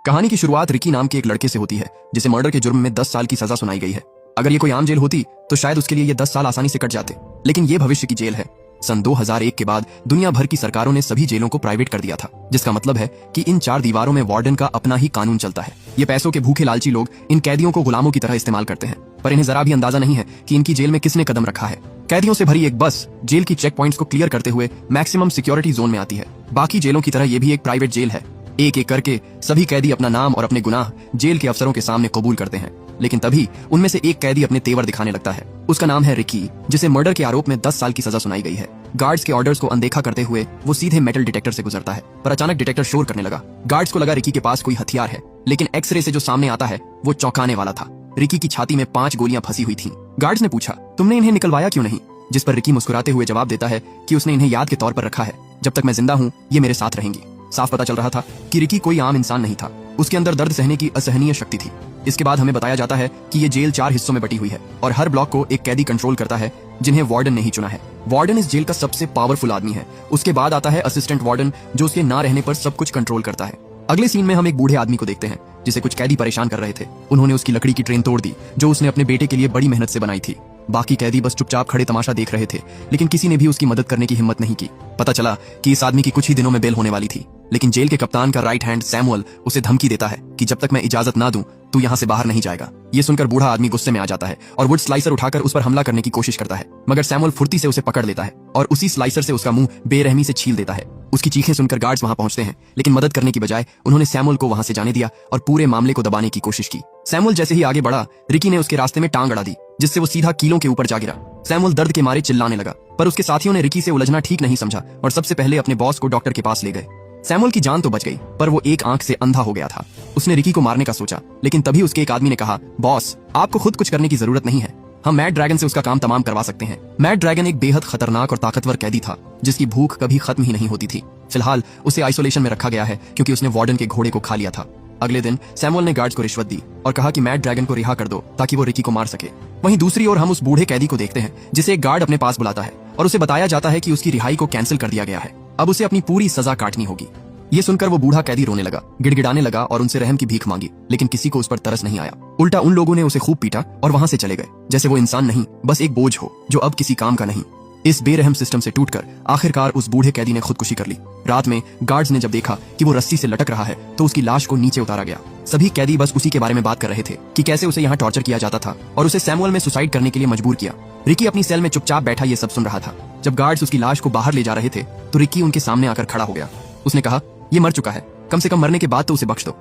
कहानी की शुरुआत रिकी नाम के एक लड़के से होती है जिसे मर्डर के जुर्म में 10 साल की सजा सुनाई गई है। अगर ये कोई आम जेल होती तो शायद उसके लिए ये 10 साल आसानी से कट जाते, लेकिन ये भविष्य की जेल है। सन 2001 के बाद दुनिया भर की सरकारों ने सभी जेलों को प्राइवेट कर दिया था, जिसका मतलब है कि इन 4 दीवारों में वार्डन का अपना ही कानून चलता है। ये पैसों के भूखे लालची लोग इन कैदियों को गुलामों की तरह इस्तेमाल करते हैं, पर इन्हें जरा भी अंदाजा नहीं है कि इनकी जेल में किसने कदम रखा है। कैदियों से भरी एक बस जेल की चेक पॉइंट्स को क्लियर करते हुए मैक्सिमम सिक्योरिटी जोन में आती है। बाकी जेलों की तरह ये भी एक प्राइवेट जेल है। एक एक करके सभी कैदी अपना नाम और अपने गुनाह जेल के अफसरों के सामने कबूल करते हैं, लेकिन तभी उनमें से एक कैदी अपने तेवर दिखाने लगता है। उसका नाम है रिकी, जिसे मर्डर के आरोप में 10 साल की सजा सुनाई गई है। गार्ड्स के ऑर्डर्स को अनदेखा करते हुए वो सीधे मेटल डिटेक्टर से गुजरता है, पर अचानक डिटेक्टर शोर करने लगा। गार्ड्स को लगा रिकी के पास कोई हथियार है, लेकिन एक्सरे से जो सामने आता है वो चौंकाने वाला था। रिकी की छाती में 5 गोलियां फंसी हुई थीं। गार्ड्स ने पूछा, तुमने इन्हें निकलवाया क्यों नहीं? जिस पर रिकी मुस्कुराते हुए जवाब देता है कि उसने इन्हें याद के तौर पर रखा है। जब तक मैं जिंदा हूँ ये मेरे साथ रहेंगी। साफ पता चल रहा था कि रिकी कोई आम इंसान नहीं था। उसके अंदर दर्द सहने की असहनीय शक्ति थी। इसके बाद हमें बताया जाता है कि ये जेल 4 हिस्सों में बटी हुई है और हर ब्लॉक को एक कैदी कंट्रोल करता है, जिन्हें वार्डन ने ही चुना है। वार्डन इस जेल का सबसे पावरफुल आदमी है। उसके बाद आता है असिस्टेंट वार्डन, जो उसके ना रहने पर सब कुछ कंट्रोल करता है। अगले सीन में हम एक बूढ़े आदमी को देखते हैं जिसे कुछ कैदी परेशान कर रहे थे। उन्होंने उसकी लकड़ी की ट्रेन तोड़ दी, जो उसने अपने बेटे के लिए बड़ी मेहनत से बनाई थी। बाकी कैदी बस चुपचाप खड़े तमाशा देख रहे थे, लेकिन किसी ने भी उसकी मदद करने की हिम्मत नहीं की। पता चला कि इस आदमी की कुछ ही दिनों में बेल होने वाली थी, लेकिन जेल के कप्तान का राइट हैंड सैमुअल उसे धमकी देता है कि जब तक मैं इजाजत ना दूं तू यहाँ से बाहर नहीं जाएगा। ये सुनकर बूढ़ा आदमी गुस्से में आ जाता है और वुड स्लाइसर उठाकर उस पर हमला करने की कोशिश करता है, मगर सैमुअल फुर्ती से उसे पकड़ लेता है और उसी स्लाइसर से उसका मुंह बेरहमी से छील देता है। उसकी चीखें सुनकर गार्ड्स वहां पहुंचते हैं, लेकिन मदद करने की बजाय उन्होंने सैमुअल को वहां से जाने दिया और पूरे मामले को दबाने की कोशिश की। सैमुअल जैसे ही आगे बढ़ा, रिकी ने उसके रास्ते में टांग अड़ा दी, जिससे वो सीधा कीलों के ऊपर जा गिरा। सैमुअल दर्द के मारे चिल्लाने लगा, पर उसके साथियों ने रिकी से उलझना ठीक नहीं समझा और सबसे पहले अपने बॉस को डॉक्टर के पास ले गए। सैमुअल की जान तो बच गई, पर वो एक आंख से अंधा हो गया था। उसने रिकी को मारने का सोचा, लेकिन तभी उसके एक आदमी ने कहा, बॉस आपको खुद कुछ करने की जरूरत नहीं है, हम मैड ड्रैगन से उसका काम तमाम करवा सकते हैं। मैड ड्रैगन एक बेहद खतरनाक और ताकतवर कैदी था, जिसकी भूख कभी खत्म ही नहीं होती थी। फिलहाल उसे आइसोलेशन में रखा गया है क्योंकि उसने वार्डन के घोड़े को खा लिया था। अगले दिन सैमुअल ने गार्ड्स को रिश्वत दी और कहा कि मैड ड्रैगन को रिहा कर दो ताकि वो रिकी को मार सके। वहीं दूसरी ओर हम उस बूढ़े कैदी को देखते हैं जिसे एक गार्ड अपने पास बुलाता है और उसे बताया जाता है कि उसकी रिहाई को कैंसिल कर दिया गया है। अब उसे अपनी पूरी सजा काटनी होगी। ये सुनकर वो बूढ़ा कैदी रोने लगा, गिड़गिड़ाने लगा और उनसे रहम की भीख मांगी, लेकिन किसी को उस पर तरस नहीं आया। उल्टा उन लोगों ने उसे खूब पीटा और वहां से चले गए, जैसे वो इंसान नहीं, बस एक बोझ हो जो अब किसी काम का नहीं। इस बेरहम सिस्टम से टूटकर आखिरकार उस बूढ़े कैदी ने खुदकुशी कर ली। रात में गार्ड्स ने जब देखा कि वो रस्सी से लटक रहा है तो उसकी लाश को नीचे उतारा गया। सभी कैदी बस उसी के बारे में बात कर रहे थे कि कैसे उसे यहाँ टॉर्चर किया जाता था और उसे सैमुअल में सुसाइड करने के लिए मजबूर किया। रिकी अपनी सेल में चुपचाप बैठा ये सब सुन रहा था। जब गार्ड्स उसकी लाश को बाहर ले जा रहे थे तो रिकी उनके सामने आकर खड़ा हो गया। उसने कहा, ये मर चुका है, कम से कम मरने के बाद तो उसे बख्श दो।